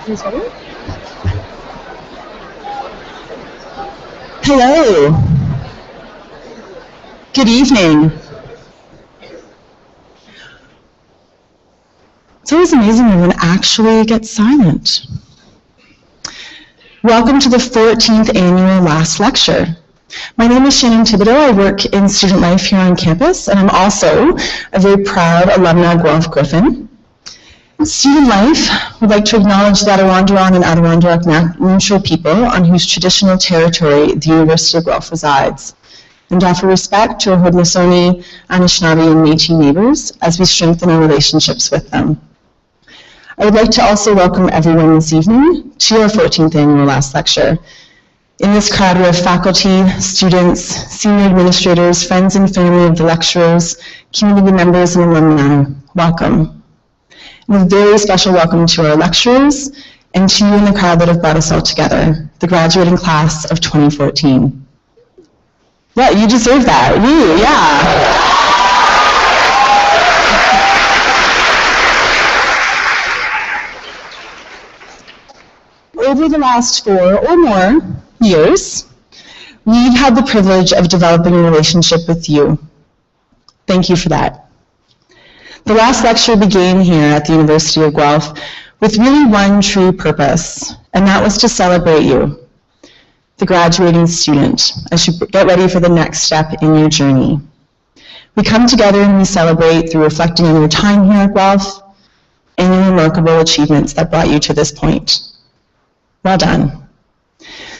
Hello. Good evening. It's always amazing when one actually gets silent. Welcome to the 14th annual last lecture. My name is Shannon Thibodeau. I work in student life here on campus, and I'm also a very proud alumni of Guelph Griffin. Student life would like to acknowledge the Adirondack and Adirondack Neutral people on whose traditional territory the University of Guelph resides, and offer respect to our Haudenosaunee, Anishinaabe, and Métis neighbors as we strengthen our relationships with them. I would like to also welcome everyone this evening to our 14th annual last lecture. In this crowd we have faculty, students, senior administrators, friends and family of the lecturers, community members, and alumni. Welcome. And a very special welcome to our lecturers and to you in the crowd that have brought us all together, the graduating class of 2014. Yeah, you deserve that. You, yeah. Over the last 4 or more years, we've had the privilege of developing a relationship with you. Thank you for that. The last lecture began here at the University of Guelph with really one true purpose, and that was to celebrate you, the graduating student, as you get ready for the next step in your journey. We come together and we celebrate through reflecting on your time here at Guelph and your remarkable achievements that brought you to this point. Well done.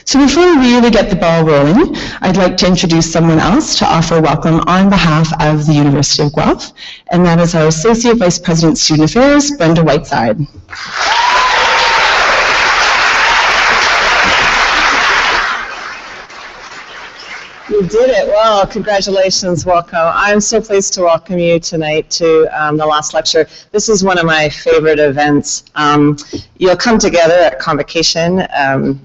So before we really get the ball rolling, I'd like to introduce someone else to offer welcome on behalf of the University of Guelph, and that is our Associate Vice President Student Affairs, Brenda Whiteside. You did it. Well, congratulations. Welcome. I'm so pleased to welcome you tonight to the last lecture. This is one of my favorite events. You'll come together at convocation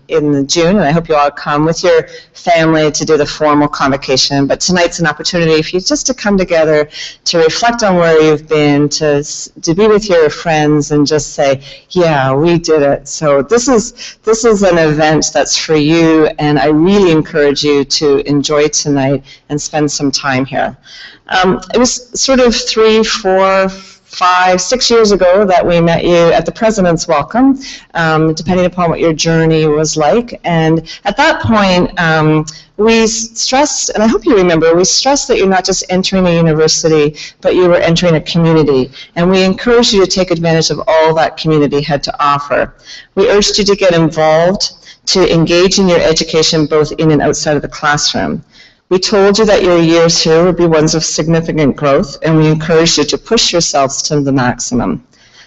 in June, and I hope you all come with your family to do the formal convocation. But tonight's an opportunity for you just to come together, to reflect on where you've been, to be with your friends and just say, yeah, we did it. So this is an event that's for you, and I really encourage you to enjoy tonight and spend some time here. It was sort of 3, 4, 5, 6 years ago that we met you at the President's Welcome, depending upon what your journey was like. And at that point, we stressed, and I hope you remember, we stressed that you're not just entering a university, but you were entering a community. And we encouraged you to take advantage of all that community had to offer. We urged you to get involved, to engage in your education both in and outside of the classroom. We told you that your years here would be ones of significant growth, and we encouraged you to push yourselves to the maximum.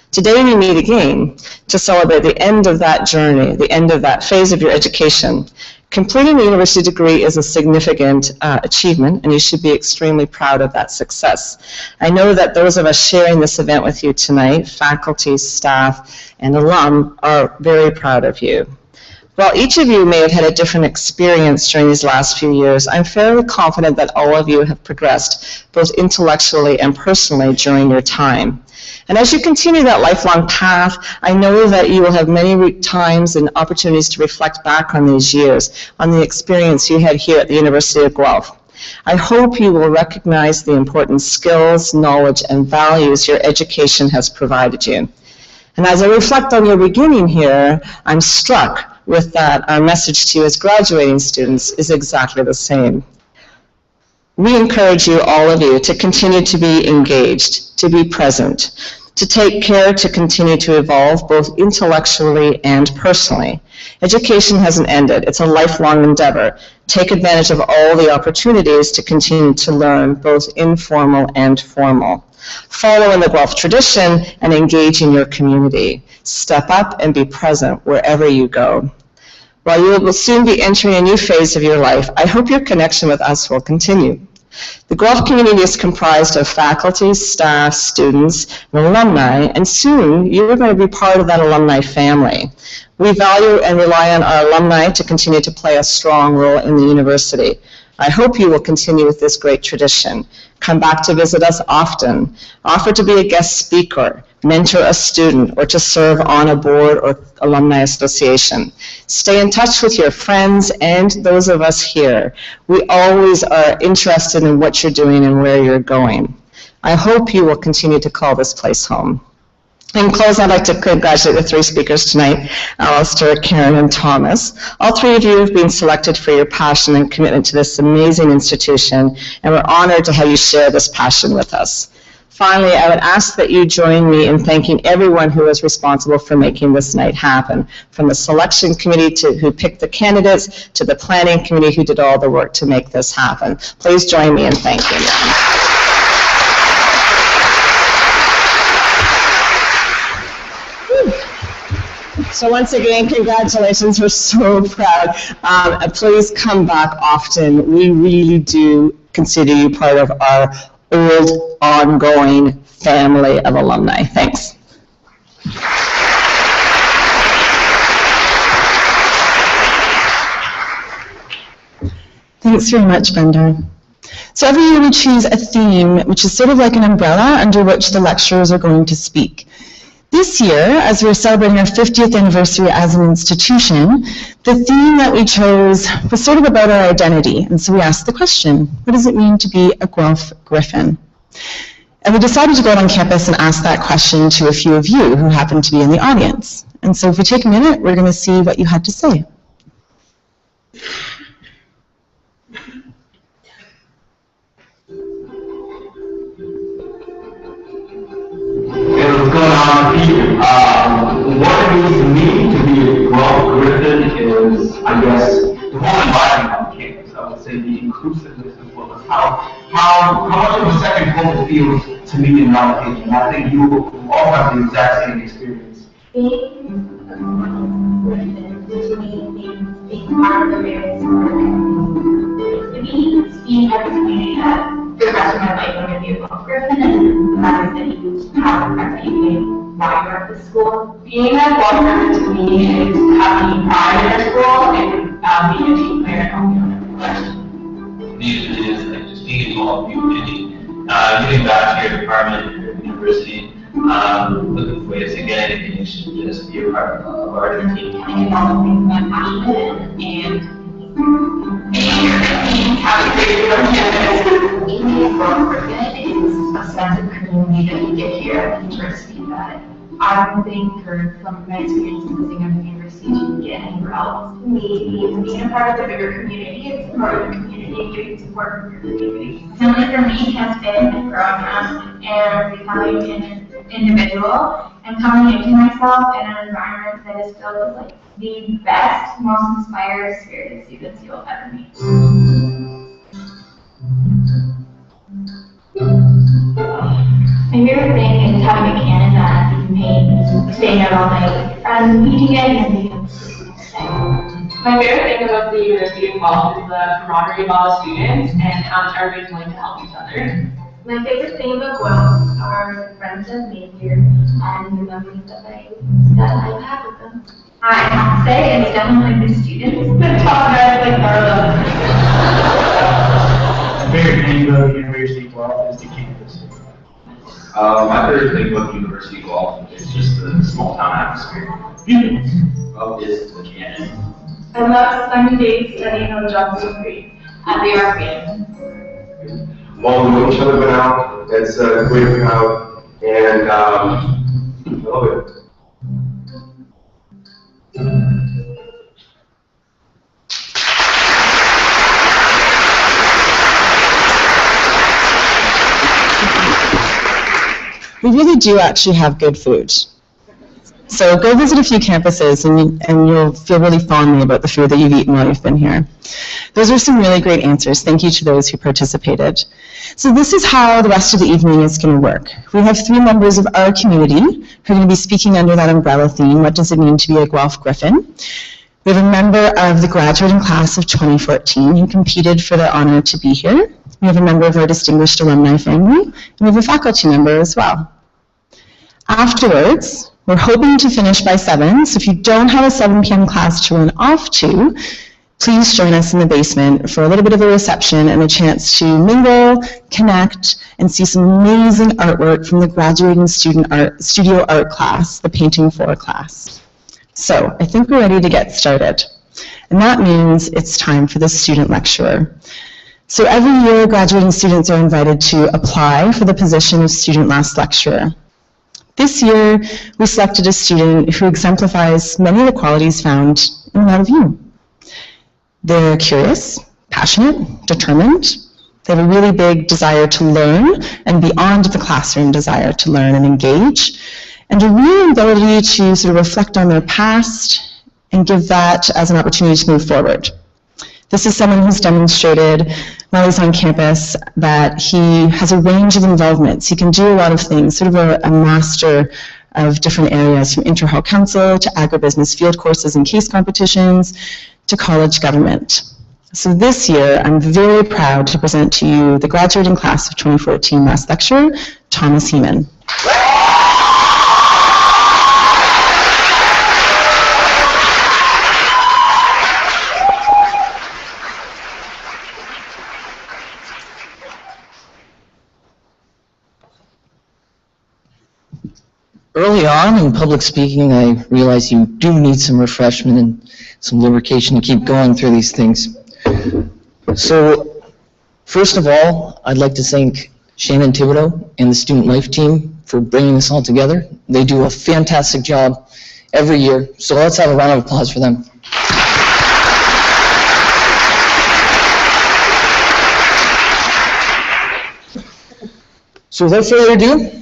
Today we meet again to celebrate the end of that journey, the end of that phase of your education. Completing a university degree is a significant achievement, and you should be extremely proud of that success. I know that those of us sharing this event with you tonight, faculty, staff, and alum, are very proud of you. While each of you may have had a different experience during these last few years, I'm fairly confident that all of you have progressed, both intellectually and personally, during your time. And as you continue that lifelong path, I know that you will have many times and opportunities to reflect back on these years, on the experience you had here at the University of Guelph. I hope you will recognize the important skills, knowledge, and values your education has provided you. And as I reflect on your beginning here, I'm struck with that our message to you as graduating students is exactly the same. We encourage you, all of you, to continue to be engaged, to be present, to take care to continue to evolve both intellectually and personally. Education hasn't ended. It's a lifelong endeavor. Take advantage of all the opportunities to continue to learn, both informal and formal. Follow in the Guelph tradition and engage in your community. Step up and be present wherever you go. While you will soon be entering a new phase of your life, I hope your connection with us will continue. The Guelph community is comprised of faculty, staff, students, and alumni, and soon you are going to be part of that alumni family. We value and rely on our alumni to continue to play a strong role in the university. I hope you will continue with this great tradition. Come back to visit us often. Offer to be a guest speaker, mentor a student, or to serve on a board or alumni association. Stay in touch with your friends and those of us here. We always are interested in what you're doing and where you're going. I hope you will continue to call this place home. In close, I'd like to congratulate the three speakers tonight, Alistair, Karen, and Thomas. All three of you have been selected for your passion and commitment to this amazing institution, and we're honored to have you share this passion with us. Finally, I would ask that you join me in thanking everyone who was responsible for making this night happen, from the selection committee who picked the candidates to the planning committee who did all the work to make this happen. Please join me in thanking them. So once again, congratulations, we're so proud. Please come back often. We really do consider you part of our old, ongoing family of alumni. Thanks. Thanks very much, Brenda. So every year we choose a theme, which is sort of like an umbrella under which the lecturers are going to speak. This year, as we're celebrating our 50th anniversary as an institution, the theme that we chose was sort of about our identity. And so we asked the question, what does it mean to be a Guelph Griffin? And we decided to go out on campus and ask that question to a few of you who happen to be in the audience. And so if we take a minute, we're going to see what you had to say. What's going on here? What it means to me to be a Guelph Griffin is, I guess, the whole environment on campus. I would say the inclusiveness as well as how much of a second home it feels to me in my opinion. And I think you all have the exact same experience. Being a Griffin to me means being part of the various communities. To me, being at the community that for the rest of my life I'm going to be a Guelph Griffin, and the fact that you have a friend that you can while you're at the school. Being a Guelph Griffin to me is having pride in our school and being a team player and helping on every question. It is like just being involved in the community, getting back to your department, your university, looking for ways to get education, just be a part of a larger team. I think all the things that I'm passionate in and how to create your own campus. Being a Guelph Griffin is a sense of community that you get here at the university that I don't think, or from my experience visiting at the university, you can get anywhere else. To me, being a part of the bigger community is part of the community and getting support from your community. Family for me has been growing up and becoming an individual and coming into myself in an environment that is filled with like the best, most inspired, spirited students you'll ever meet. My favorite thing is having a cannon that you can paint, staying out all night with your friends and eating it and being able to sleep the next day. My favorite thing about the University of Guelph is the camaraderie of all the students and how much everybody's willing to help each other. My favorite thing about Guelph are the friends I've made here and the memories that I've had with them. I have to say, it's definitely the students. The top guys like Carla. My favorite thing about the University of Guelph is the campus. My favorite thing about the University of Guelph is just the small town atmosphere. Is the canon. I love sunny days studying on geography at the RPM. Well, we know each other now. It's a great crowd, and I love it. We really do actually have good food. So go visit a few campuses and you'll feel really fondly about the food that you've eaten while you've been here. Those are some really great answers. Thank you to those who participated. So this is how the rest of the evening is going to work. We have 3 members of our community who are going to be speaking under that umbrella theme, what does it mean to be a Guelph Griffin? We have a member of the graduating class of 2014 who competed for the honor to be here. We have a member of our distinguished alumni family, and we have a faculty member as well. Afterwards, we're hoping to finish by 7, so if you don't have a 7 p.m. class to run off to, please join us in the basement for a little bit of a reception and a chance to mingle, connect, and see some amazing artwork from the graduating studio art class, the Painting 4 class. So I think we're ready to get started. And that means it's time for the student lecturer. So every year, graduating students are invited to apply for the position of student last lecturer. This year, we selected a student who exemplifies many of the qualities found in a lot of you. They're curious, passionate, determined. They have a really big desire to learn and beyond the classroom desire to learn and engage, and a real ability to sort of reflect on their past and give that as an opportunity to move forward. This is someone who's demonstrated, while he's on campus, that he has a range of involvements. He can do a lot of things, sort of a master of different areas, from inter-hall council to agribusiness field courses and case competitions to college government. So this year, I'm very proud to present to you the graduating class of 2014 last lecturer, Thomas Heeman. Early on in public speaking, I realized you do need some refreshment and some lubrication to keep going through these things. So, first of all, I'd like to thank Shannon Thibodeau and the Student Life team for bringing this all together. They do a fantastic job every year, so let's have a round of applause for them. So without further ado,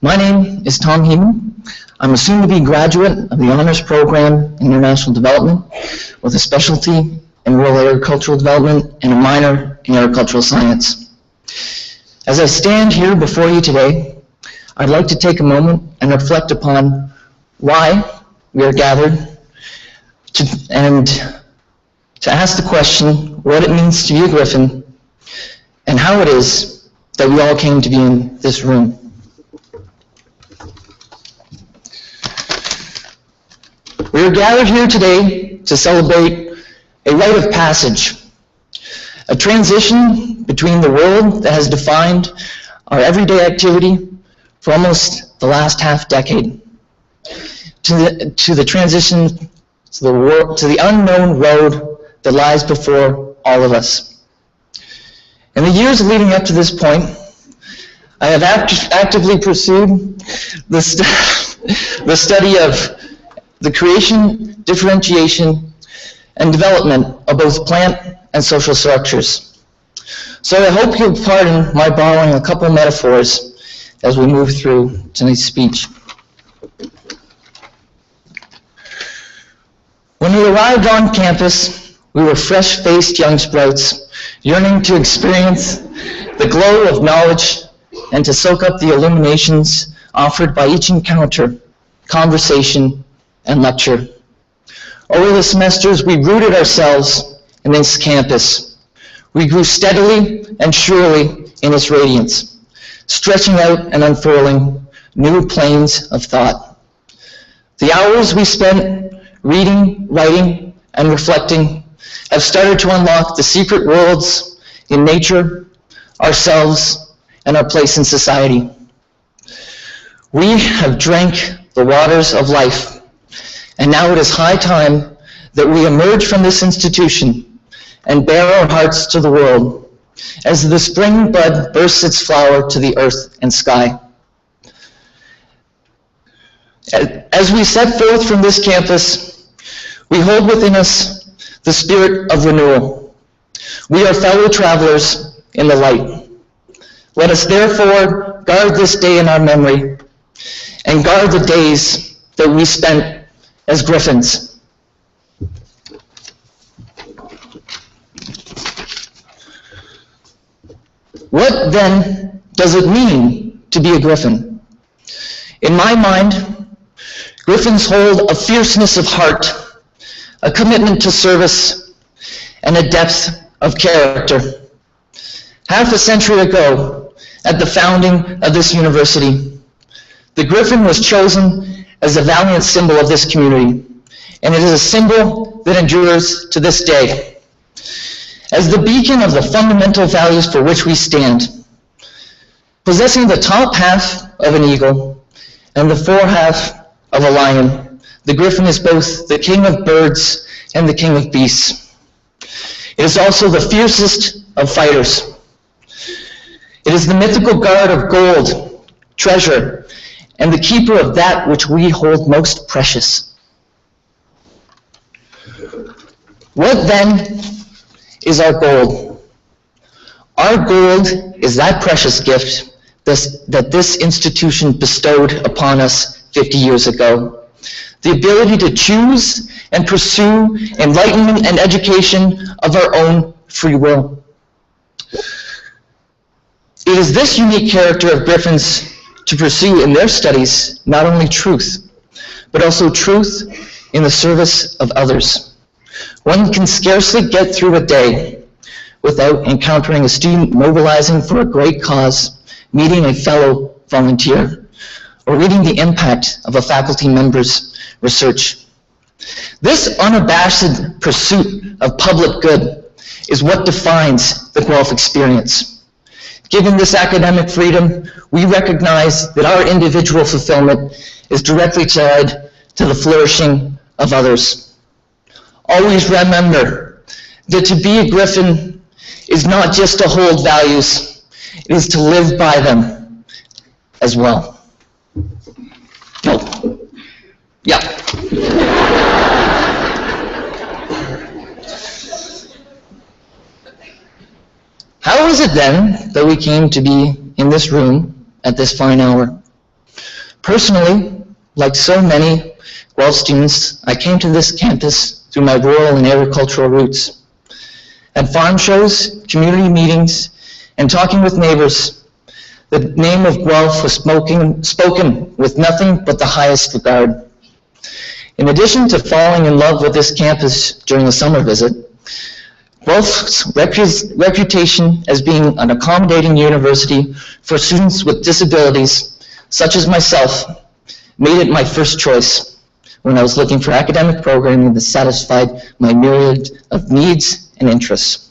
my name is Tom Heeman. I'm a soon-to-be graduate of the Honors Program in International Development with a specialty in rural agricultural development and a minor in agricultural science. As I stand here before you today, I'd like to take a moment and reflect upon why we are gathered and to ask the question what it means to be a Griffin and how it is that we all came to be in this room. We are gathered here today to celebrate a rite of passage, a transition between the world that has defined our everyday activity for almost the last half-decade to the transition to the unknown road that lies before all of us. In the years leading up to this point, I have actively pursued the study of the creation, differentiation, and development of both plant and social structures. So I hope you'll pardon my borrowing a couple metaphors as we move through tonight's speech. When we arrived on campus, we were fresh-faced young sprouts, yearning to experience the glow of knowledge and to soak up the illuminations offered by each encounter, conversation, and lecture. Over the semesters, we rooted ourselves in this campus. We grew steadily and surely in its radiance, stretching out and unfurling new planes of thought. The hours we spent reading, writing, and reflecting have started to unlock the secret worlds in nature, ourselves, and our place in society. We have drank the waters of life, and now it is high time that we emerge from this institution and bare our hearts to the world as the spring bud bursts its flower to the earth and sky. As we set forth from this campus, we hold within us the spirit of renewal. We are fellow travelers in the light. Let us therefore guard this day in our memory and guard the days that we spent as Griffins. What then does it mean to be a Griffin? In my mind, Griffins hold a fierceness of heart, a commitment to service, and a depth of character. Half a century ago, at the founding of this university, the Griffin was chosen as a valiant symbol of this community, and it is a symbol that endures to this day. As the beacon of the fundamental values for which we stand, possessing the top half of an eagle and the fore half of a lion, the griffin is both the king of birds and the king of beasts. It is also the fiercest of fighters. It is the mythical guard of gold, treasure, and the keeper of that which we hold most precious. What then is our gold? Our gold is that precious gift that this institution bestowed upon us 50 years ago. The ability to choose and pursue enlightenment and education of our own free will. It is this unique character of griffins to pursue in their studies not only truth, but also truth in the service of others. One can scarcely get through a day without encountering a student mobilizing for a great cause, meeting a fellow volunteer, or reading the impact of a faculty member's research. This unabashed pursuit of public good is what defines the Guelph experience. Given this academic freedom, we recognize that our individual fulfillment is directly tied to the flourishing of others. Always remember that to be a griffin is not just to hold values, it is to live by them as well. Oh. Yeah. How is it then that we came to be in this room at this fine hour? Personally, like so many Guelph students, I came to this campus through my rural and agricultural roots. At farm shows, community meetings, and talking with neighbors, the name of Guelph was spoken with nothing but the highest regard. In addition to falling in love with this campus during the summer visit, Guelph's reputation as being an accommodating university for students with disabilities, such as myself, made it my first choice when I was looking for academic programming that satisfied my myriad of needs and interests.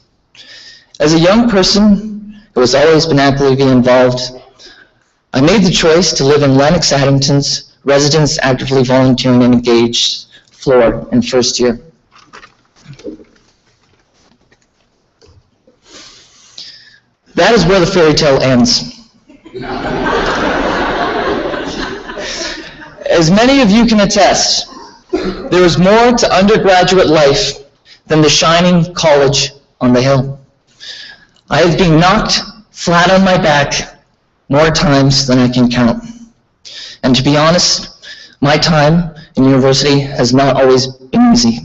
As a young person who has always been actively involved, I made the choice to live in Lennox Addington's residence actively volunteering and engaged floor in first year. That is where the fairy tale ends. As many of you can attest, there is more to undergraduate life than the shining college on the hill. I have been knocked flat on my back more times than I can count. And to be honest, my time in university has not always been easy.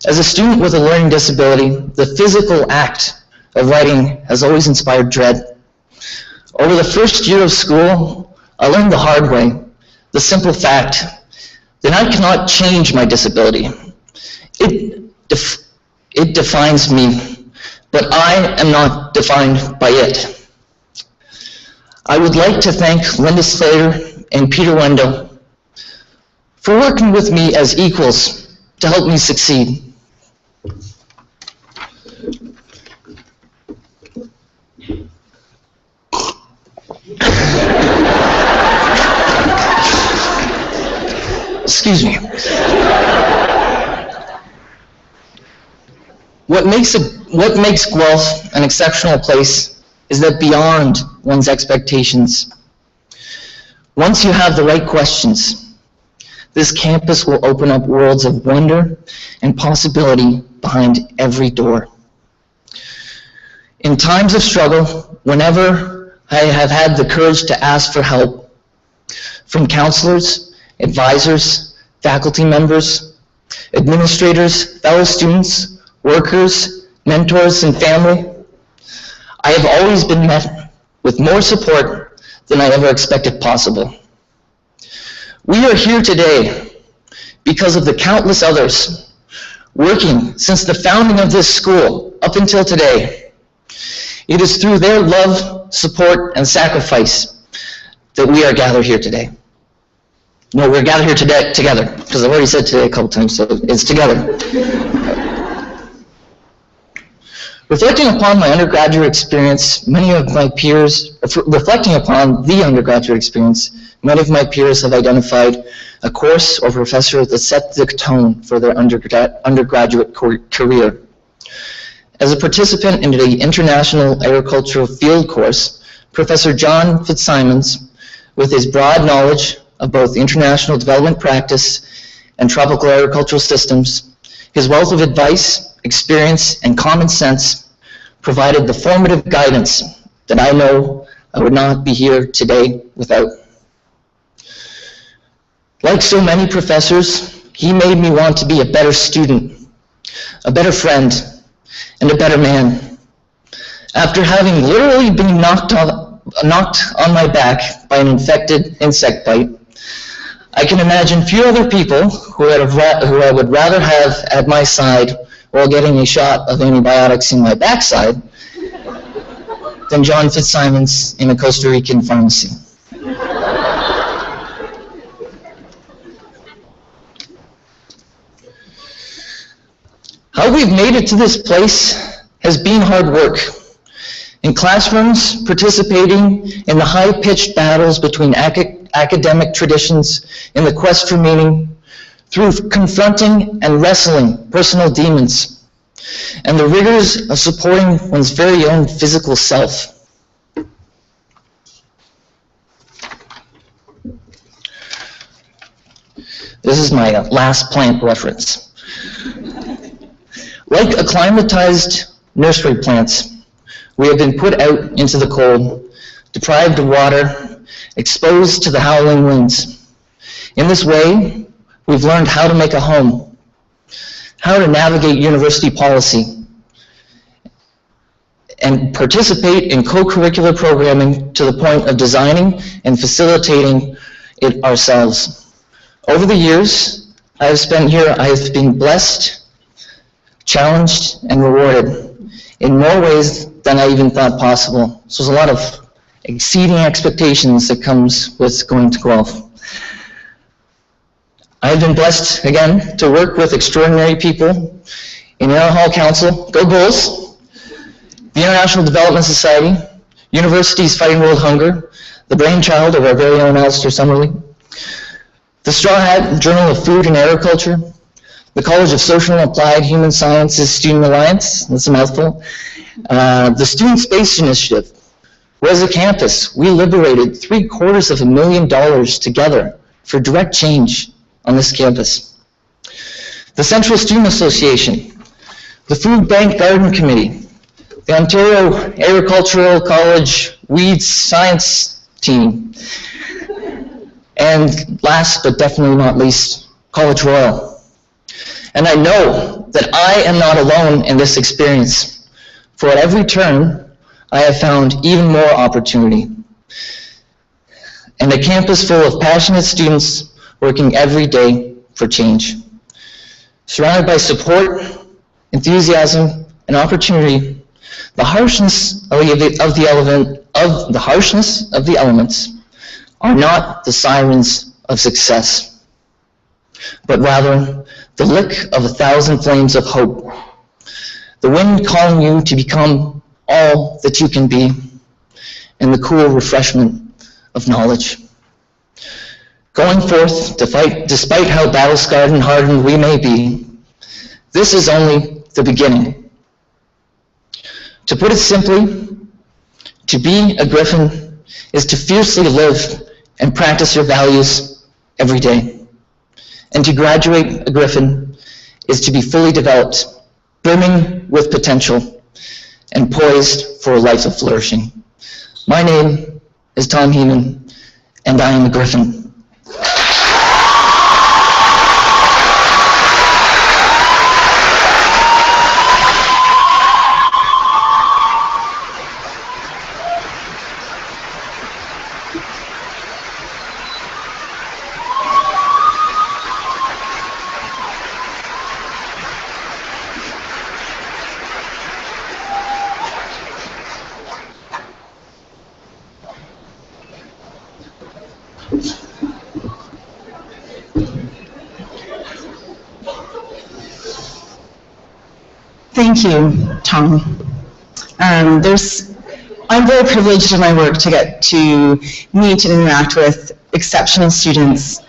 As a student with a learning disability, the physical act of writing has always inspired dread. Over the first year of school, I learned the hard way, the simple fact that I cannot change my disability. It defines me, but I am not defined by it. I would like to thank Linda Slater and Peter Wendell for working with me as equals to help me succeed. Excuse me. What makes Guelph an exceptional place is that beyond one's expectations, once you have the right questions, this campus will open up worlds of wonder and possibility behind every door. In times of struggle, whenever I have had the courage to ask for help from counselors, advisors, faculty members, administrators, fellow students, workers, mentors, and family, I have always been met with more support than I ever expected possible. We are here today because of the countless others working since the founding of this school up until today. It is through their love, support, and sacrifice that we are gathered here today. No, we're gathered here together, because I've already said today a couple times, so it's together. Reflecting upon my undergraduate experience, reflecting upon the undergraduate experience, many of my peers have identified a course or professor that set the tone for their undergraduate career. As a participant in the International Agricultural Field Course, Professor John Fitzsimons, with his broad knowledge of both international development practice and tropical agricultural systems, his wealth of advice, experience, and common sense provided the formative guidance that I know I would not be here today without. Like so many professors, he made me want to be a better student, a better friend, and a better man. After having literally been knocked on my back by an infected insect bite, I can imagine few other people who I would rather have at my side while getting a shot of antibiotics in my backside than John Fitzsimons in a Costa Rican pharmacy. How we've made it to this place has been hard work. In classrooms, participating in the high-pitched battles between academic traditions in the quest for meaning, through confronting and wrestling personal demons, and the rigors of supporting one's very own physical self. This is my last plant reference. Like acclimatized nursery plants, we have been put out into the cold, deprived of water, exposed to the howling winds. In this way, we've learned how to make a home, how to navigate university policy, and participate in co-curricular programming to the point of designing and facilitating it ourselves. Over the years I have spent here, I have been blessed, challenged, and rewarded in more ways than I even thought possible. So there's a lot of exceeding expectations that comes with going to Guelph. I have been blessed, again, to work with extraordinary people in our Hall Council, Go Bulls, the International Development Society, Universities Fighting World Hunger, the brainchild of our very own Alistair Summerlee, the Straw Hat Journal of Food and Agriculture, the College of Social and Applied Human Sciences Student Alliance, that's a mouthful, the Student Space Initiative, where as a campus, we liberated $750,000 together for direct change on this campus. The Central Student Association, the Food Bank Garden Committee, the Ontario Agricultural College Weeds Science Team, and last but definitely not least, College Royal. And I know that I am not alone in this experience, for at every turn, I have found even more opportunity. And a campus full of passionate students working every day for change. Surrounded by support, enthusiasm, and opportunity, the harshness of the elements are not the sirens of success, but rather the lick of 1,000 flames of hope, the wind calling you to become all that you can be, and the cool refreshment of knowledge. Going forth to fight, despite how battle-scarred and hardened we may be, this is only the beginning. To put it simply, to be a Griffin is to fiercely live and practice your values every day. And to graduate a Griffin is to be fully developed, brimming with potential, and poised for a life of flourishing. My name is Tom Heeman, and I am a Griffin. Thank you, Tom. I'm very privileged in my work to get to meet and interact with exceptional students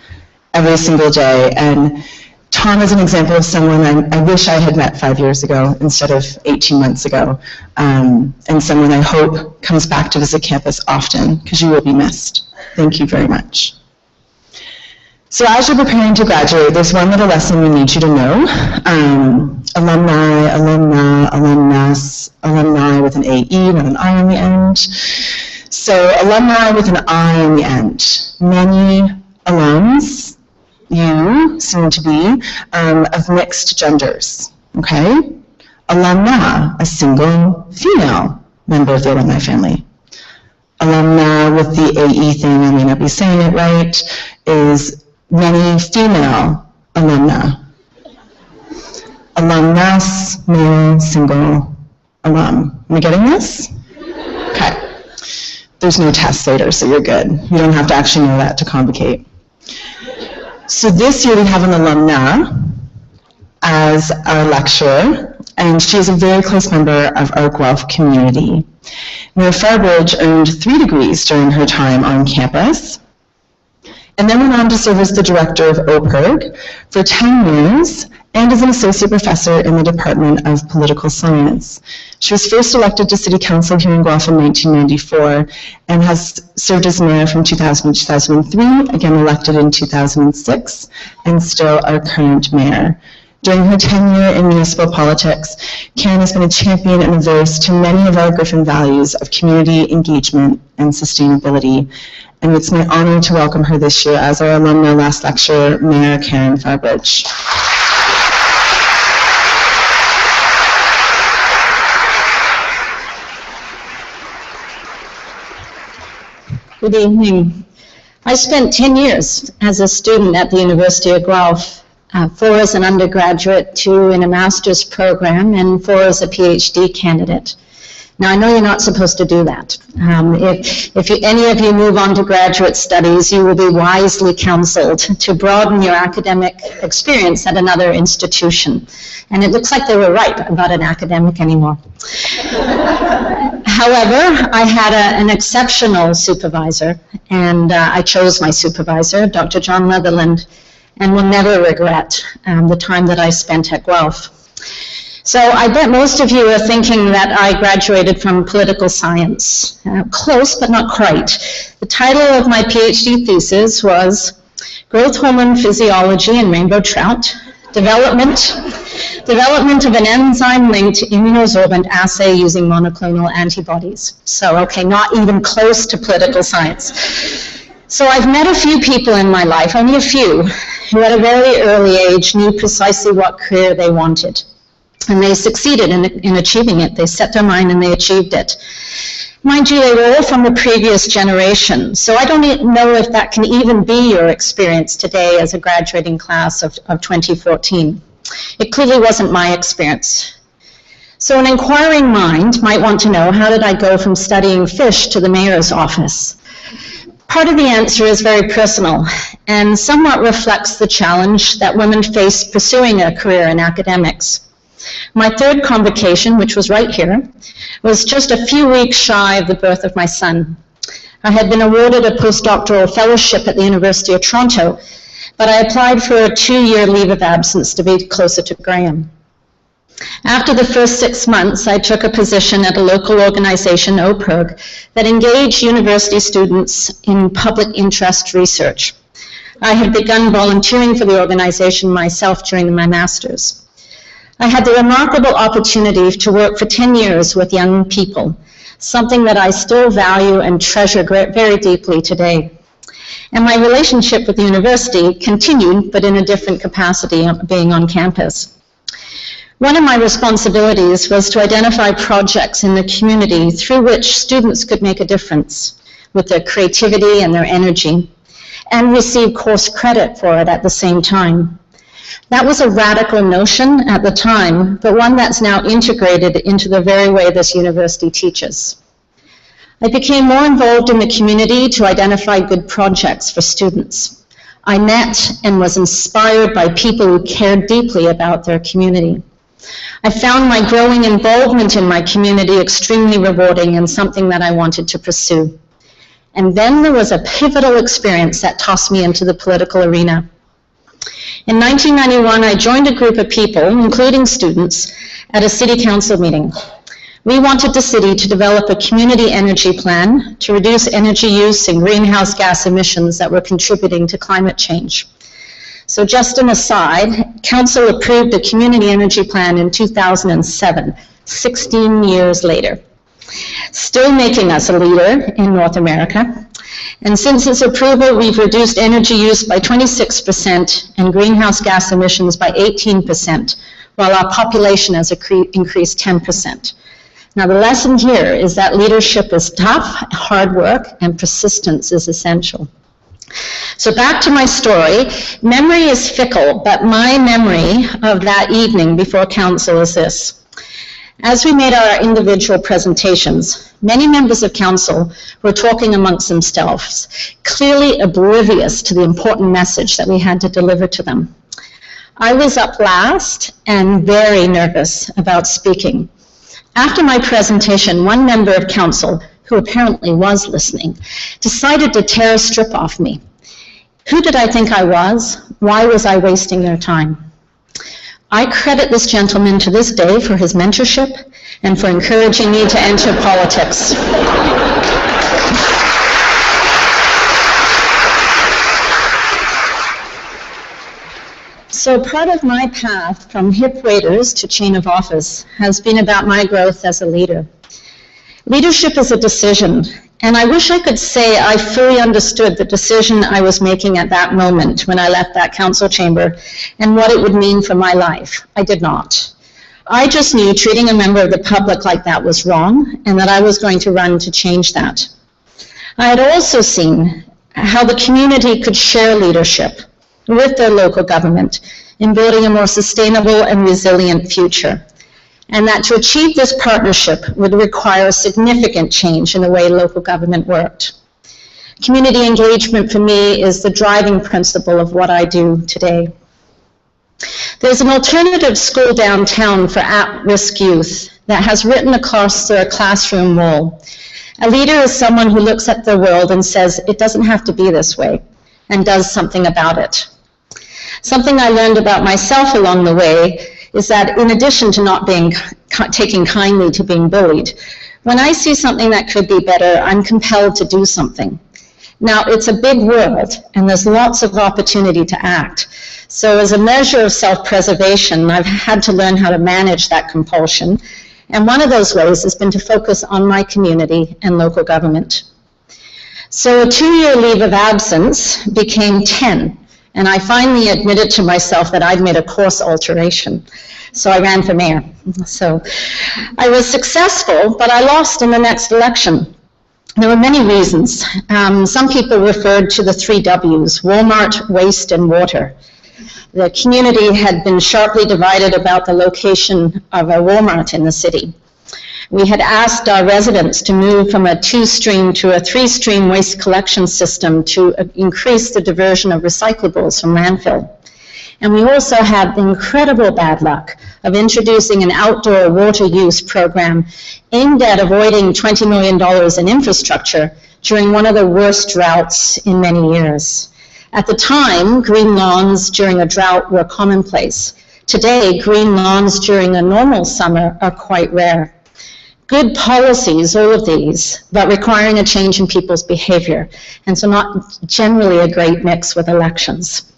every single day, and Tom is an example of someone I wish I had met 5 years ago instead of 18 months ago, and someone I hope comes back to visit campus often, because you will be missed. Thank you very much. So as you're preparing to graduate, there's one little lesson we need you to know. Alumni, alumna, alumnus, alumni with an AE, not an I on the end. So alumni with an I on the end. Many alums, you, soon to be, of mixed genders, okay? Alumna, a single female member of the alumni family. Alumna with the AE thing, I may not be saying it right, is many female alumna. Alumnus, male, single, alum. Am I getting this? Okay. There's no test later, so you're good. You don't have to actually know that to convocate. So this year we have an alumna as our lecturer, and she is a very close member of our Guelph community. Mayor Farbridge earned 3 degrees during her time on campus, and then went on to serve as the director of OPIRG for 10 years, and as an associate professor in the Department of Political Science. She was first elected to City Council here in Guelph in 1994, and has served as mayor from 2000 to 2003, again elected in 2006, and still our current mayor. During her tenure in municipal politics, Karen has been a champion and a voice to many of our Griffin values of community engagement and sustainability. And it's my honor to welcome her this year as our alumna last lecturer, Mayor Karen Farbridge. Good evening. I spent 10 years as a student at the University of Guelph, 4 as an undergraduate, 2 in a master's program, and 4 as a PhD candidate. Now, I know you're not supposed to do that. If any of you move on to graduate studies, you will be wisely counseled to broaden your academic experience at another institution. And it looks like they were right. I'm not an academic anymore. However, I had an exceptional supervisor, and I chose my supervisor, Dr. John Netherland, and will never regret the time that I spent at Guelph. So I bet most of you are thinking that I graduated from political science. Close, but not quite. The title of my PhD thesis was Growth Hormone Physiology in Rainbow Trout, Development of an enzyme-linked immunosorbent assay using monoclonal antibodies. So, okay, not even close to political science. So I've met a few people in my life, only a few, who at a very early age knew precisely what career they wanted. And they succeeded in achieving it. They set their mind and they achieved it. Mind you, they were all from the previous generation. So I don't know if that can even be your experience today as a graduating class of 2014. It clearly wasn't my experience. So an inquiring mind might want to know, how did I go from studying fish to the mayor's office? Part of the answer is very personal and somewhat reflects the challenge that women face pursuing a career in academics. My third convocation, which was right here, was just a few weeks shy of the birth of my son. I had been awarded a postdoctoral fellowship at the University of Toronto, but I applied for a 2-year leave of absence to be closer to Graham. After the first 6 months, I took a position at a local organization, OPIRG, that engaged university students in public interest research. I had begun volunteering for the organization myself during my master's. I had the remarkable opportunity to work for 10 years with young people, something that I still value and treasure very deeply today. And my relationship with the university continued, but in a different capacity, being on campus. One of my responsibilities was to identify projects in the community through which students could make a difference with their creativity and their energy, and receive course credit for it at the same time. That was a radical notion at the time, but one that's now integrated into the very way this university teaches. I became more involved in the community to identify good projects for students. I met and was inspired by people who cared deeply about their community. I found my growing involvement in my community extremely rewarding and something that I wanted to pursue. And then there was a pivotal experience that tossed me into the political arena. In 1991, I joined a group of people, including students, at a city council meeting. We wanted the city to develop a community energy plan to reduce energy use and greenhouse gas emissions that were contributing to climate change. So just an aside, council approved the community energy plan in 2007, 16 years later, still making us a leader in North America. And since its approval, we've reduced energy use by 26% and greenhouse gas emissions by 18%, while our population has increased 10%. Now, the lesson here is that leadership is tough, hard work, and persistence is essential. So back to my story. Memory is fickle, but my memory of that evening before council is this. As we made our individual presentations, many members of council were talking amongst themselves, clearly oblivious to the important message that we had to deliver to them. I was up last and very nervous about speaking. After my presentation, one member of council, who apparently was listening, decided to tear a strip off me. Who did I think I was? Why was I wasting their time? I credit this gentleman to this day for his mentorship and for encouraging me to enter politics. So part of my path from hip waders to chain of office has been about my growth as a leader. Leadership is a decision, and I wish I could say I fully understood the decision I was making at that moment when I left that council chamber and what it would mean for my life. I did not. I just knew treating a member of the public like that was wrong and that I was going to run to change that. I had also seen how the community could share leadership with their local government in building a more sustainable and resilient future, and that to achieve this partnership would require a significant change in the way local government worked. Community engagement for me is the driving principle of what I do today. There's an alternative school downtown for at-risk youth that has written across their classroom wall. A leader is someone who looks at the world and says, it doesn't have to be this way, and does something about it. Something I learned about myself along the way is that in addition to not taking kindly to being bullied, when I see something that could be better, I'm compelled to do something. Now, it's a big world, and there's lots of opportunity to act. So as a measure of self-preservation, I've had to learn how to manage that compulsion, and one of those ways has been to focus on my community and local government. So a 2-year leave of absence became 10. And I finally admitted to myself that I'd made a course alteration. So I ran for mayor. So I was successful, but I lost in the next election. There were many reasons. Some people referred to the 3 W's, Walmart, waste, and water. The community had been sharply divided about the location of a Walmart in the city. We had asked our residents to move from a 2-stream to a 3-stream waste collection system to increase the diversion of recyclables from landfill. And we also had the incredible bad luck of introducing an outdoor water use program aimed at avoiding $20 million in infrastructure during one of the worst droughts in many years. At the time, green lawns during a drought were commonplace. Today, green lawns during a normal summer are quite rare. Good policies, all of these, but requiring a change in people's behavior, and so not generally a great mix with elections.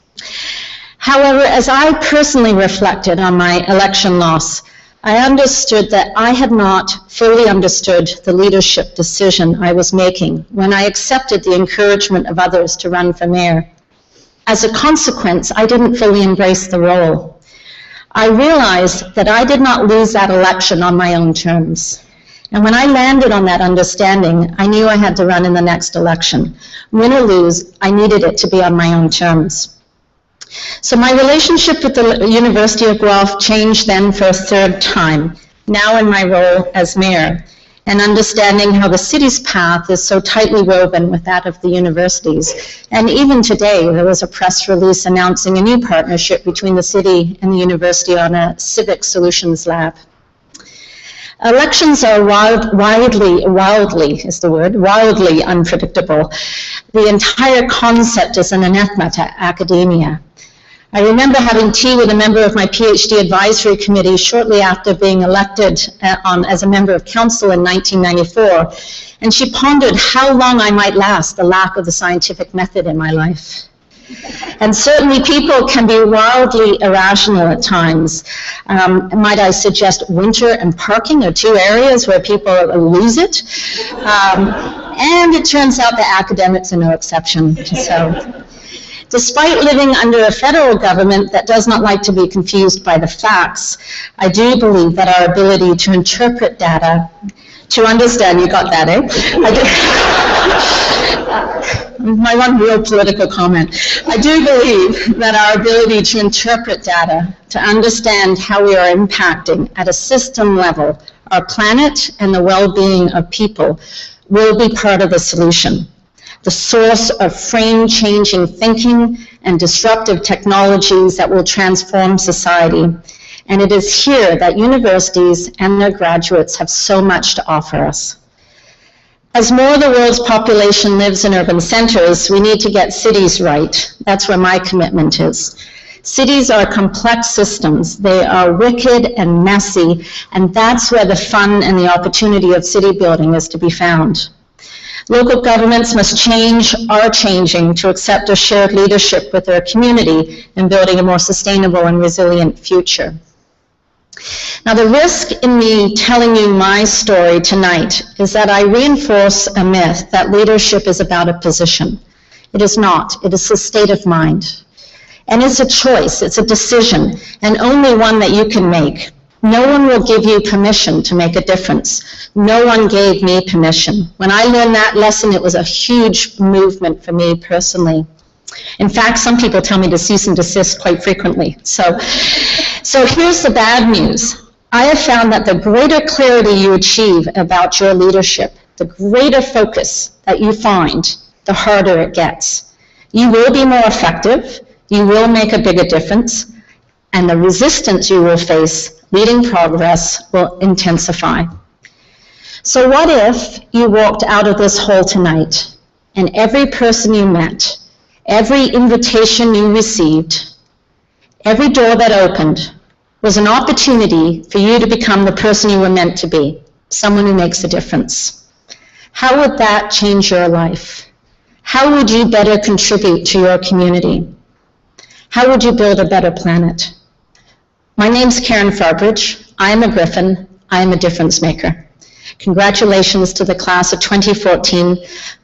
However, as I personally reflected on my election loss, I understood that I had not fully understood the leadership decision I was making when I accepted the encouragement of others to run for mayor. As a consequence, I didn't fully embrace the role. I realized that I did not lose that election on my own terms. And when I landed on that understanding, I knew I had to run in the next election. Win or lose, I needed it to be on my own terms. So my relationship with the University of Guelph changed then for a 3rd time, now in my role as mayor. and understanding how the city's path is so tightly woven with that of the universities. And even today, there was a press release announcing a new partnership between the city and the university on a civic solutions lab. Elections are wildly unpredictable. The entire concept is an anathema to academia. I remember having tea with a member of my PhD advisory committee shortly after being elected as a member of council in 1994, and she pondered how long I might last the lack of the scientific method in my life. And certainly people can be wildly irrational at times. Might I suggest winter and parking are two areas where people lose it? And it turns out the academics are no exception. So, despite living under a federal government that does not like to be confused by the facts, I do believe that our ability to interpret data, to understand, you got that, eh? My one real political comment. I do believe that our ability to interpret data, to understand how we are impacting at a system level our planet and the well-being of people will be part of the solution. The source of frame-changing thinking and disruptive technologies that will transform society. And it is here that universities and their graduates have so much to offer us. As more of the world's population lives in urban centers, we need to get cities right. That's where my commitment is. Cities are complex systems. They are wicked and messy, and that's where the fun and the opportunity of city building is to be found. Local governments must change, are changing, to accept a shared leadership with their community in building a more sustainable and resilient future. Now, the risk in me telling you my story tonight is that I reinforce a myth that leadership is about a position. It is not. It is a state of mind. And it's a choice. It's a decision, and only one that you can make. No one will give you permission to make a difference. No one gave me permission. When I learned that lesson, it was a huge movement for me personally. In fact, some people tell me to cease and desist quite frequently. So here's the bad news. I have found that the greater clarity you achieve about your leadership, the greater focus that you find, the harder it gets. You will be more effective, you will make a bigger difference, and the resistance you will face leading progress will intensify. So what if you walked out of this hall tonight and every person you met, every invitation you received, every door that opened was an opportunity for you to become the person you were meant to be, someone who makes a difference? How would that change your life? How would you better contribute to your community? How would you build a better planet? My name's Karen Farbridge. I am a Griffin. I am a difference maker. Congratulations to the class of 2014.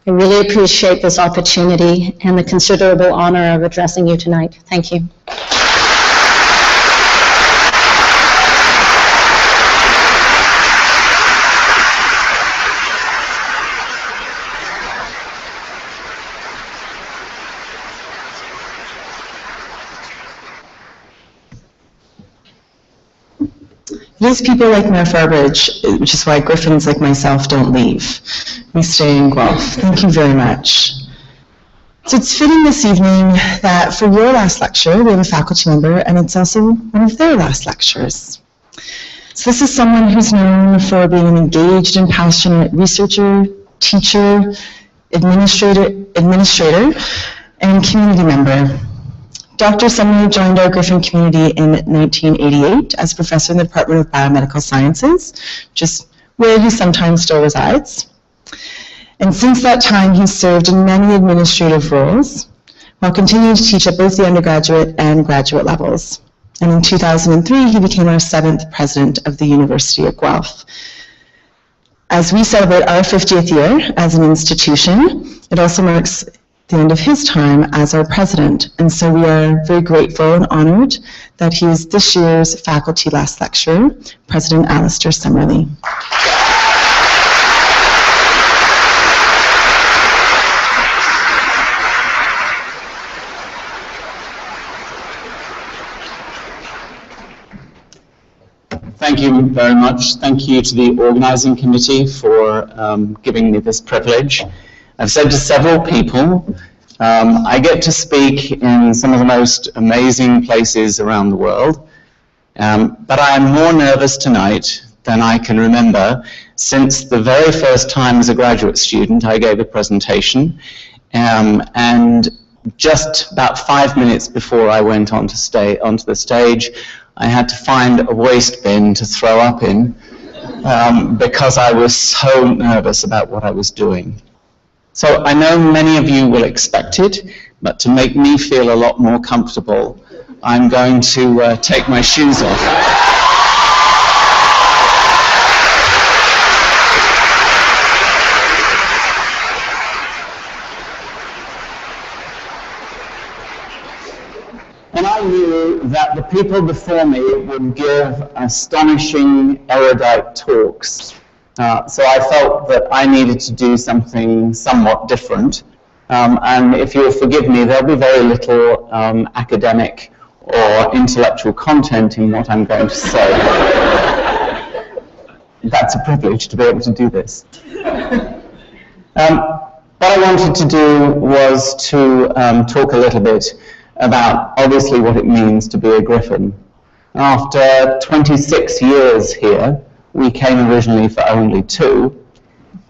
I really appreciate this opportunity and the considerable honor of addressing you tonight. Thank you. It is people like Mayor Farbridge, which is why Griffins like myself don't leave. We stay in Guelph. Thank you very much. So it's fitting this evening that for your last lecture, we have a faculty member, and it's also one of their last lectures. So this is someone who's known for being an engaged and passionate researcher, teacher, administrator, and community member. Dr. Sumner joined our Griffin community in 1988 as professor in the Department of Biomedical Sciences, just where he sometimes still resides. And since that time, he's served in many administrative roles, while continuing to teach at both the undergraduate and graduate levels. And in 2003, he became our 7th president of the University of Guelph. As we celebrate our 50th year as an institution, it also marks the end of his time as our president, and so we are very grateful and honored that he is this year's faculty last lecturer, President Alistair Summerlee. Thank Thank you very much. Thank you to the organising committee for giving me this privilege. I've said to several people, I get to speak in some of the most amazing places around the world, but I am more nervous tonight than I can remember since the very first time as a graduate student I gave a presentation, and just about 5 minutes before I went onto the stage, I had to find a waste bin to throw up in because I was so nervous about what I was doing. So I know many of you will expect it, but to make me feel a lot more comfortable, I'm going to take my shoes off. And I knew that the people before me would give astonishing, erudite talks. So I felt that I needed to do something somewhat different. And if you'll forgive me, there'll be very little academic or intellectual content in what I'm going to say. That's a privilege to be able to do this. What I wanted to do was to talk a little bit about obviously what it means to be a Griffin. After 26 years here, we came originally for only 2.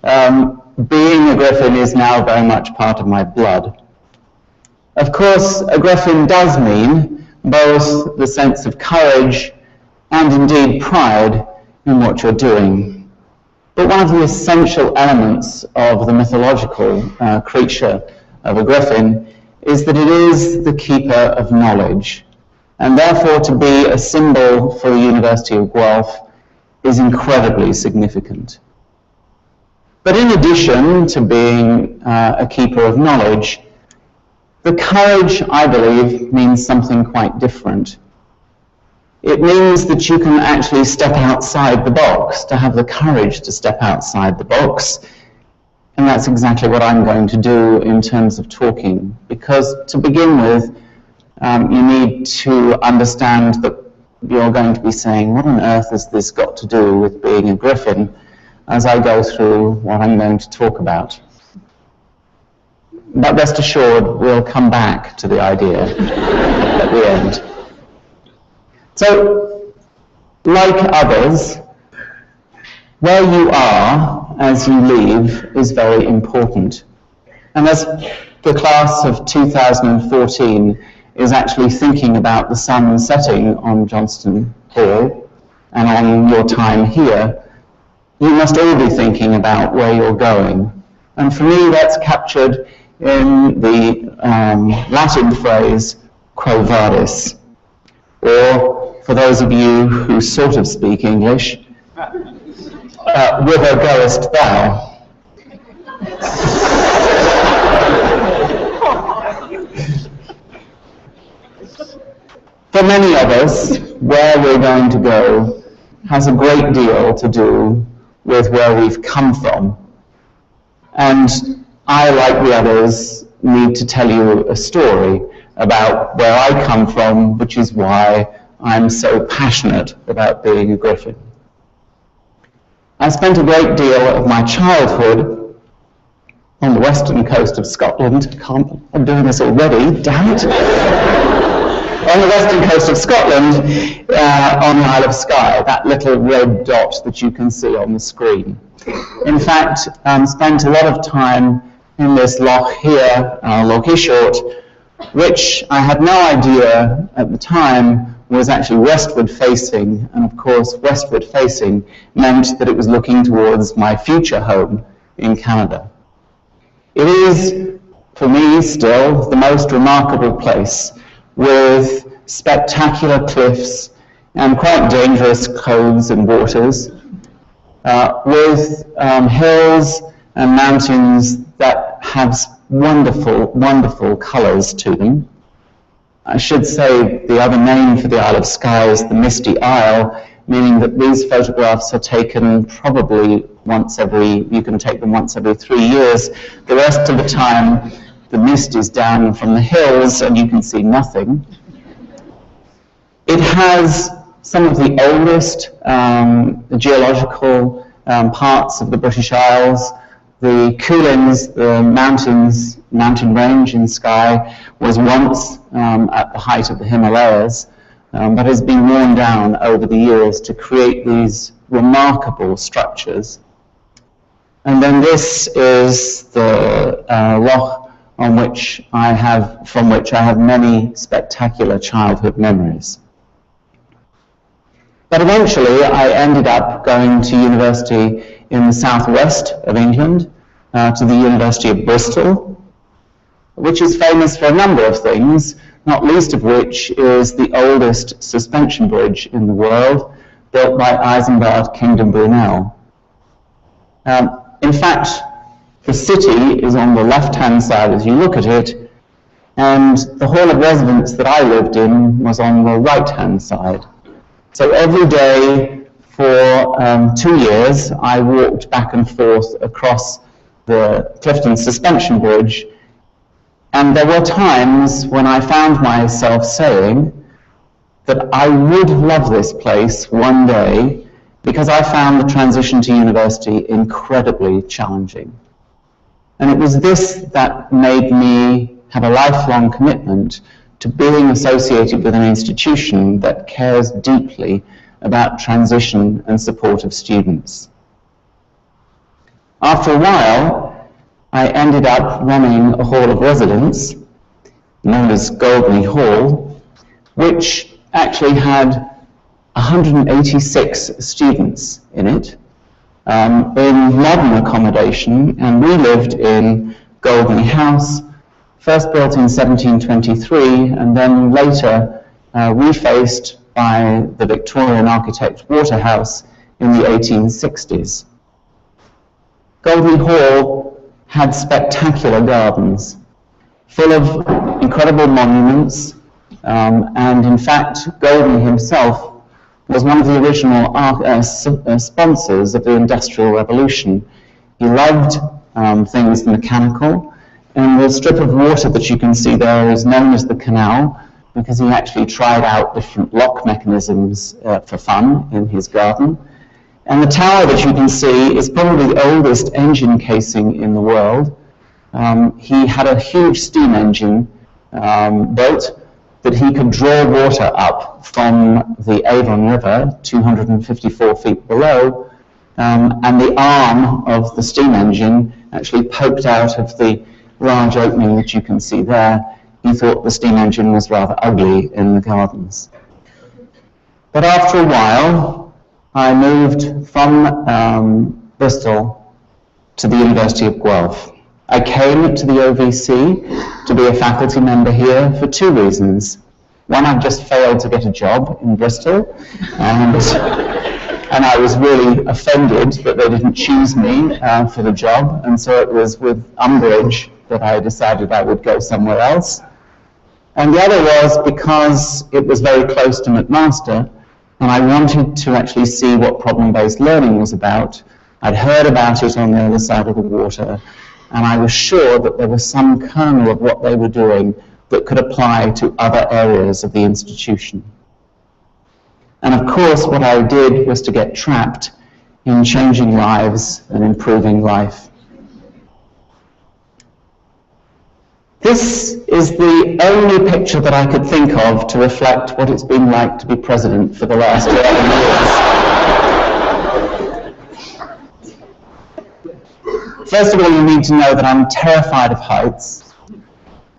Being a Griffin is now very much part of my blood. Of course, a Griffin does mean both the sense of courage and indeed pride in what you're doing. But one of the essential elements of the mythological creature of a Griffin is that it is the keeper of knowledge, and therefore to be a symbol for the University of Guelph is incredibly significant. But in addition to being a keeper of knowledge, the courage, I believe, means something quite different. It means that you can actually step outside the box, to have the courage to step outside the box. And that's exactly what I'm going to do in terms of talking, because to begin with, you need to understand that you're going to be saying, what on earth has this got to do with being a Griffin, as I go through what I'm going to talk about. But rest assured, we'll come back to the idea at the end. So, like others, where you are as you leave is very important. And as the class of 2014 is actually thinking about the sun setting on Johnston Hall and on your time here, you must all be thinking about where you're going. And for me, that's captured in the Latin phrase, quo vadis, or for those of you who sort of speak English, whither goest thou? For many of us, where we're going to go has a great deal to do with where we've come from. And I, like the others, need to tell you a story about where I come from, which is why I'm so passionate about being a Griffin. I spent a great deal of my childhood on the western coast of Scotland. I'm doing this already, damn it. On the western coast of Scotland, on the Isle of Skye, that little red dot that you can see on the screen. In fact, spent a lot of time in this loch here, Loch Ishort, which I had no idea at the time was actually westward facing, and of course westward facing meant that it was looking towards my future home in Canada. It is, for me, still the most remarkable place, with spectacular cliffs and quite dangerous coves and waters, with hills and mountains that have wonderful, wonderful colours to them. I should say the other name for the Isle of Skye is the Misty Isle, meaning that these photographs are taken probably you can take them once every 3 years. The rest of the time, the mist is down from the hills and you can see nothing. It has some of the oldest geological parts of the British Isles. The Cuillins, the mountain range in Skye, was once at the height of the Himalayas, but has been worn down over the years to create these remarkable structures. And then this is the loch from which I have many spectacular childhood memories. But eventually I ended up going to university in the southwest of England, to the University of Bristol, which is famous for a number of things, not least of which is the oldest suspension bridge in the world, built by Isambard Kingdom Brunel. In fact, the city is on the left-hand side as you look at it, and the hall of residence that I lived in was on the right-hand side. So every day for 2 years, I walked back and forth across the Clifton Suspension Bridge, and there were times when I found myself saying that I would love this place one day, because I found the transition to university incredibly challenging. And it was this that made me have a lifelong commitment to being associated with an institution that cares deeply about transition and support of students. After a while, I ended up running a hall of residence known as Goldeney Hall, which actually had 186 students in it, in modern accommodation, and we lived in Goldeney House, first built in 1723 and then later refaced by the Victorian architect Waterhouse in the 1860s. Goldeney Hall had spectacular gardens, full of incredible monuments, and in fact Goldeney himself was one of the original sponsors of the Industrial Revolution. He loved things mechanical, and the strip of water that you can see there is known as the canal, because he actually tried out different lock mechanisms for fun in his garden. And the tower that you can see is probably the oldest engine casing in the world. He had a huge steam engine built that he could draw water up from the Avon River, 254 feet below, and the arm of the steam engine actually poked out of the large opening that you can see there. He thought the steam engine was rather ugly in the gardens. But after a while, I moved from Bristol to the University of Guelph. I came to the OVC to be a faculty member here for two reasons. One, I've just failed to get a job in Bristol, and I was really offended that they didn't choose me for the job, and so it was with umbrage that I decided I would go somewhere else. And the other was because it was very close to McMaster, and I wanted to actually see what problem-based learning was about. I'd heard about it on the other side of the water, and I was sure that there was some kernel of what they were doing that could apply to other areas of the institution. And of course, what I did was to get trapped in changing lives and improving life. This is the only picture that I could think of to reflect what it's been like to be president for the last 11 years. First of all, you need to know that I'm terrified of heights.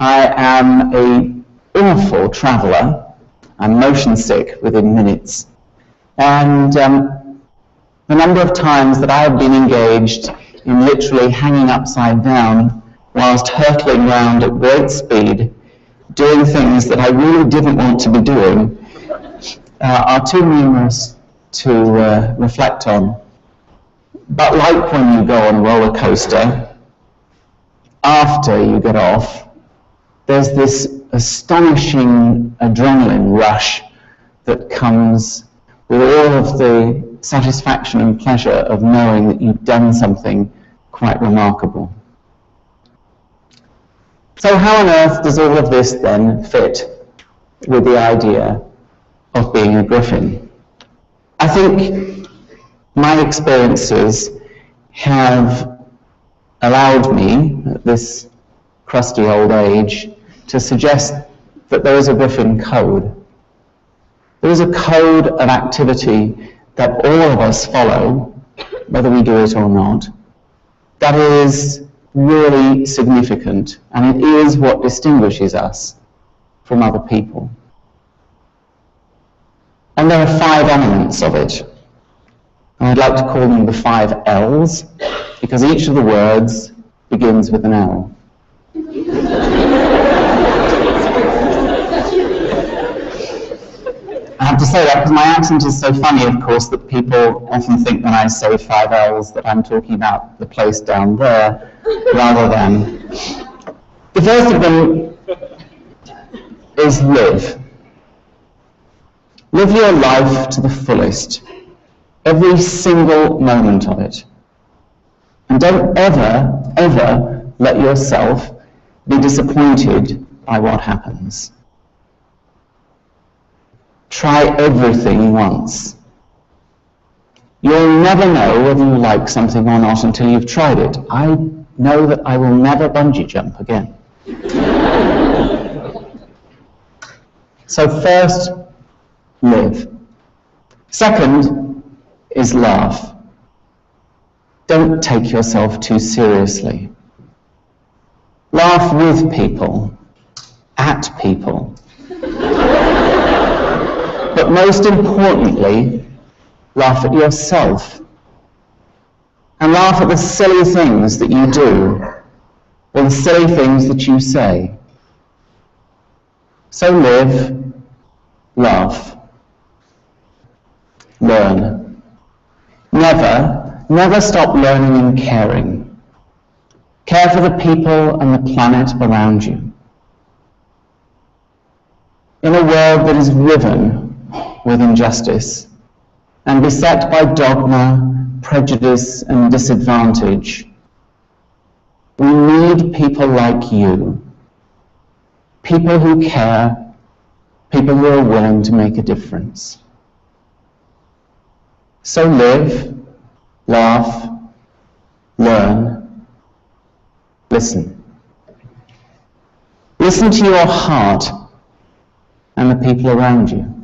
I am an awful traveller. I'm motion sick within minutes. And the number of times that I have been engaged in literally hanging upside down whilst hurtling round at great speed, doing things that I really didn't want to be doing, are too numerous to reflect on. But like when you go on a roller coaster, after you get off, there's this astonishing adrenaline rush that comes with all of the satisfaction and pleasure of knowing that you've done something quite remarkable. So how on earth does all of this then fit with the idea of being a griffin? I think my experiences have allowed me, at this crusty old age, to suggest that there is a Griffin code. There is a code of activity that all of us follow, whether we do it or not, that is really significant, and it is what distinguishes us from other people. And there are 5 elements of it. And I'd like to call them the 5 L's, because each of the words begins with an L. I have to say that because my accent is so funny, of course, that people often think when I say 5 L's that I'm talking about the place down there, rather than... The first of them is live. Live your life to the fullest, every single moment of it. And don't ever, ever let yourself be disappointed by what happens. Try everything once. You'll never know whether you like something or not until you've tried it. I know that I will never bungee jump again. So first, live. Second is laugh. Don't take yourself too seriously. Laugh with people, at people. But most importantly, laugh at yourself. And laugh at the silly things that you do, or the silly things that you say. So live, laugh, learn. Never stop learning and caring. Care for the people and the planet around you. In a world that is riven with injustice and beset by dogma, prejudice and disadvantage, we need people like you. People who care, people who are willing to make a difference. So live, laugh, learn, listen. Listen to your heart and the people around you.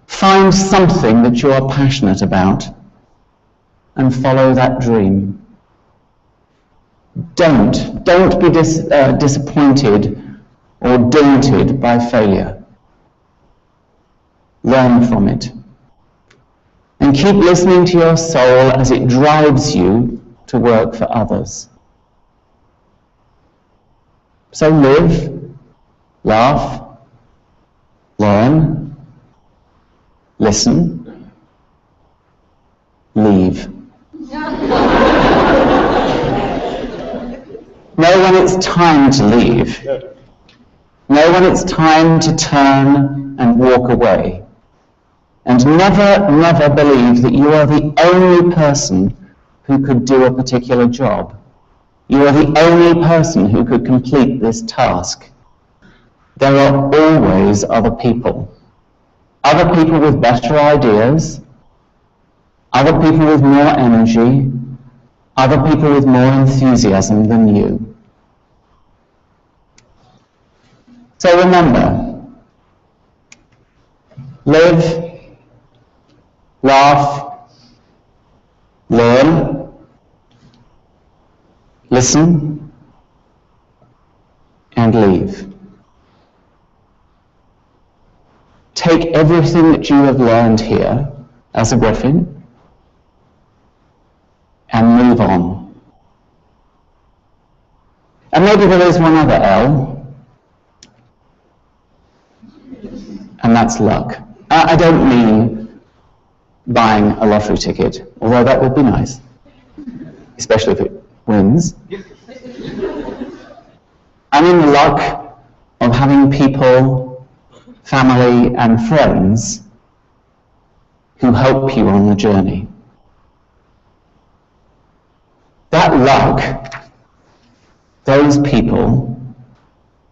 Find something that you are passionate about and follow that dream. Don't be disappointed or daunted by failure. Learn from it. And keep listening to your soul as it drives you to work for others. So live, laugh, learn, listen, leave. Know when it's time to leave. Know when it's time to turn and walk away. And never believe that you are the only person who could do a particular job. You are the only person who could complete this task. There are always other people. Other people with better ideas, other people with more energy, other people with more enthusiasm than you. So remember, live, laugh, learn, listen, and leave. Take everything that you have learned here as a Griffin and move on. And maybe there is one other L, and that's luck. I don't mean buying a lottery ticket, although that would be nice, especially if it wins. I mean the luck of having people, family and friends who help you on the journey. That luck, those people,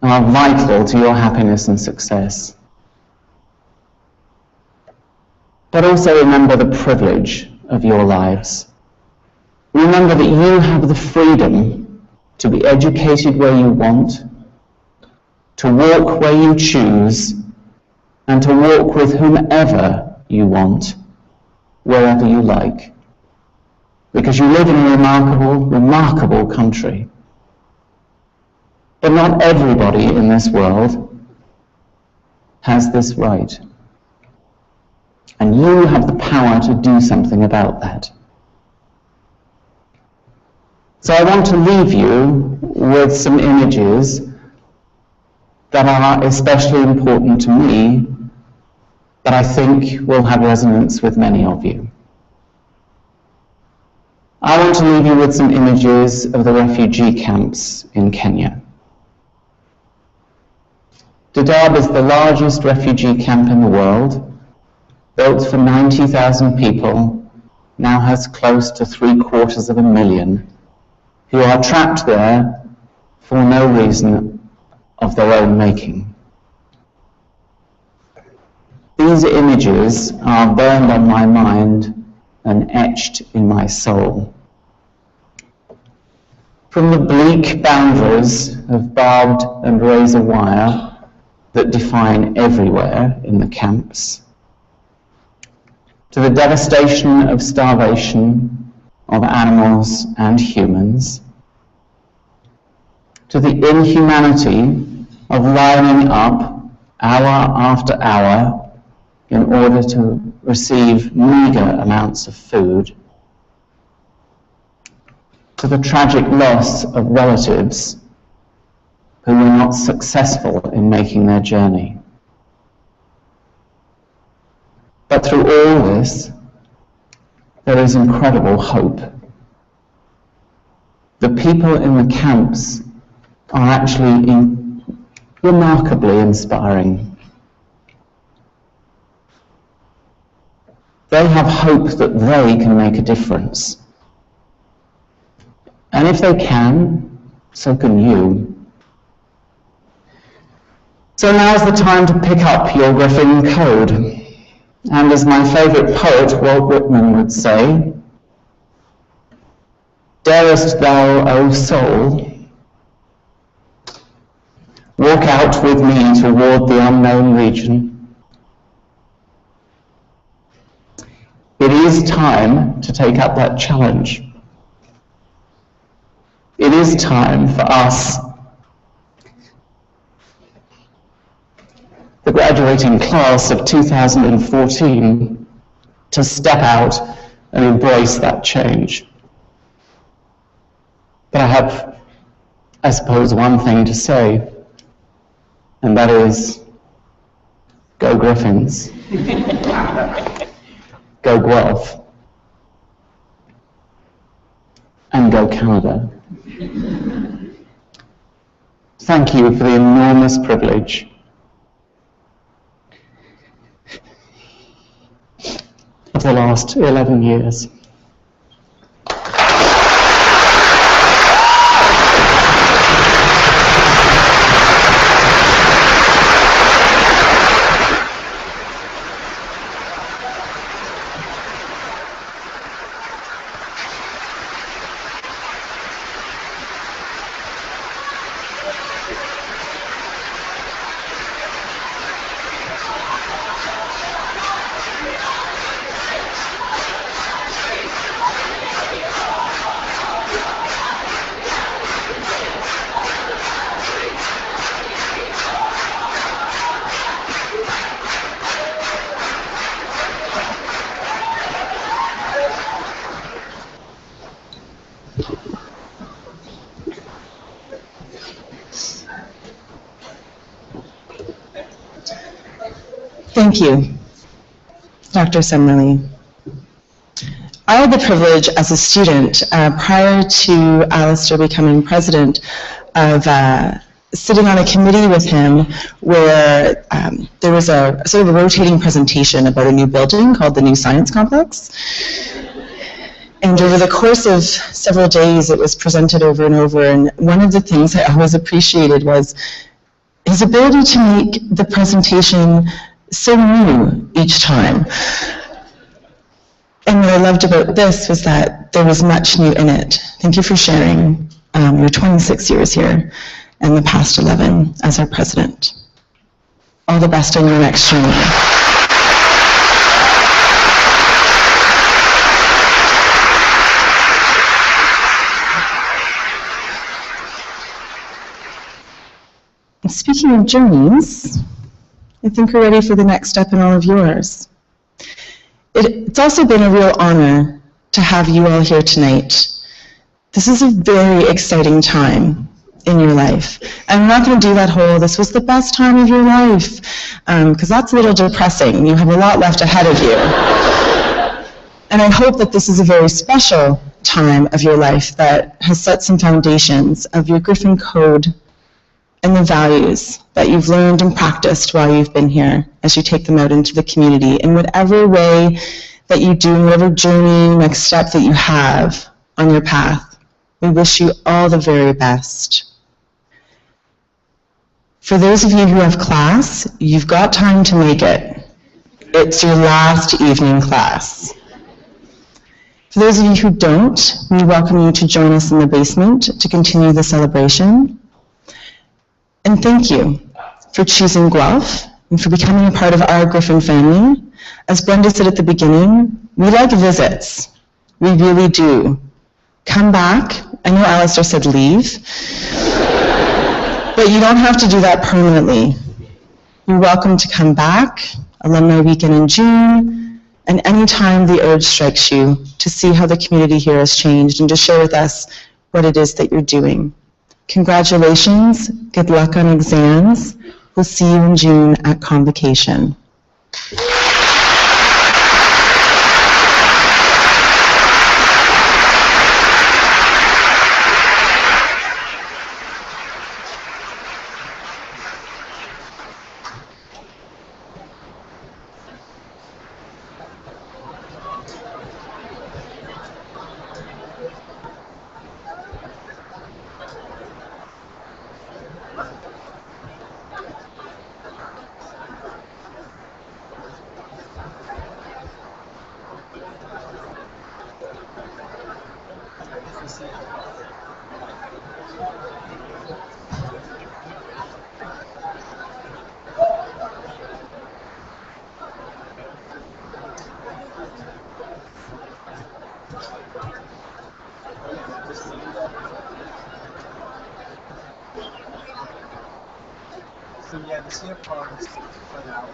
are vital to your happiness and success. but also remember the privilege of your lives. Remember that you have the freedom to be educated where you want, to walk where you choose, and to walk with whomever you want, wherever you like. Because you live in a remarkable, remarkable country. But not everybody in this world has this right. And you have the power to do something about that. So I want to leave you with some images that are especially important to me, that I think will have resonance with many of you. I want to leave you with some images of the refugee camps in Kenya. Dadaab is the largest refugee camp in the world, built for 90,000 people, now has close to 750,000 who are trapped there for no reason of their own making. These images are burned on my mind and etched in my soul. From the bleak boundaries of barbed and razor wire that define everywhere in the camps, to the devastation of starvation of animals and humans, to the inhumanity of lining up hour after hour in order to receive meager amounts of food, to the tragic loss of relatives who were not successful in making their journey. But through all this, there is incredible hope. The people in the camps are actually remarkably inspiring. They have hope that they can make a difference. And if they can, so can you. So now's the time to pick up your Griffin code. And as my favourite poet, Walt Whitman, would say, darest thou, O soul, walk out with me toward the unknown region? It is time to take up that challenge. It is time for us, the graduating class of 2014, to step out and embrace that change. But I have, I suppose, one thing to say, and that is, go Griffins. Go Guelph. And go Canada. Thank you for the enormous privilege of the last 11 years. Thank you, Dr. Semreli. I had the privilege as a student, prior to Alistair becoming president, of sitting on a committee with him where there was a sort of a rotating presentation about a new building called the New Science Complex. And over the course of several days, it was presented over and over, and one of the things I always appreciated was his ability to make the presentation so new each time. And what I loved about this was that there was much new in it. Thank you for sharing your 26 years here and the past 11 as our president. All the best on your next journey. And speaking of journeys, I think we're ready for the next step in all of yours. It's also been a real honor to have you all here tonight. This is a very exciting time in your life. I'm not going to do that whole, this was the best time of your life, because that's a little depressing. You have a lot left ahead of you. And I hope that this is a very special time of your life that has set some foundations of your Griffin Code and the values that you've learned and practiced while you've been here as you take them out into the community in whatever way that you do, in whatever journey, next step that you have on your path. We wish you all the very best. For those of you who have class, you've got time to make it. It's your last evening class. For those of you who don't, we welcome you to join us in the basement to continue the celebration. And thank you for choosing Guelph and for becoming a part of our Griffin family. As Brenda said at the beginning, we like visits. We really do. Come back. I know Alistair said leave. But you don't have to do that permanently. You're welcome to come back, Alumni Weekend in June, and anytime the urge strikes you to see how the community here has changed and to share with us what it is that you're doing. Congratulations, good luck on exams. We'll see you in June at Convocation. So yeah, the CFR is for now.